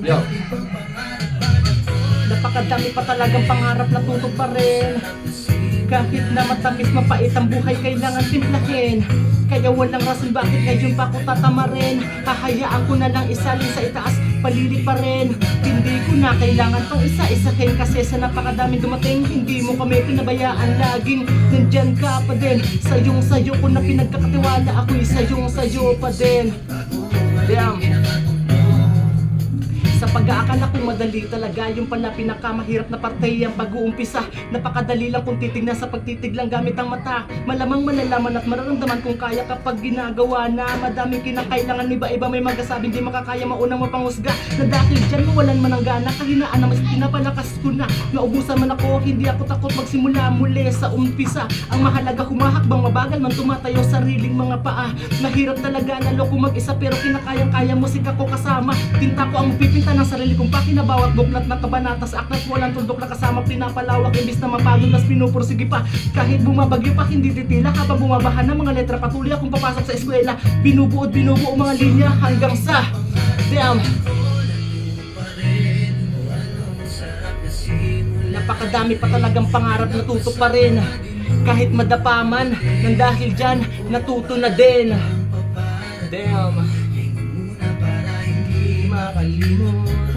Yo. Napakadami pa talagang pangarap na tutog pa rin. Kahit na matamis mapait ang buhay, kailangan timplahin. Kaya walang rason bakit ngayon pa ako tatamarin. Hahayaan ko na lang isalin sa itaas, palilit pa rin. Hindi ko na kailangan tong isa-isahin, kasi sa napakadaming dumating, hindi mo kami pinabayaan. Laging nandyan ka pa din. Sayong-sayo ko na pinagkakatiwala, ako'y sayong-sayo pa din. Damn. Sa pag-aakala kong madali talaga, yung pala pinakamahirap na parte ang pag-uumpisa. Napakadali lang kung titignan sa pagtitig lang gamit ang mata. Malamang malalaman at mararamdaman kung kaya kapag ginagawa na. Madaming kinakailangan, iba-iba may magkasabing di makakaya, maunang mapanghusga. Na dahil dyan mawalan man ang gana, kahinaan na mas pinapalakas ko na. Naubusan man ako, hindi ako takot magsimula muli sa umpisa. Ang mahalaga humahakbang mabagal man tumatayo sariling mga paa. Mahirap talaga lalo kung mag-isa, pero kinakayang-kaya musika ko kasama. Tinta ko ang pipinta ng sarili kong pakinabawat, buklat na kabanata sa aklat, walang tuldok na kasama, pinapalawak imbis na mapagod, mas pinupursige pa. Kahit bumabagyo pa hindi titila, habang bumabaha ng mga letra, patuloy akong papasok sa eskwela. Binubuo mga linya hanggang sa damn. Napakadami pa talagang pangarap na tutok pa rin. Kahit madapa man, nang dahil dyan, natuto na din. Damn. Makalimot.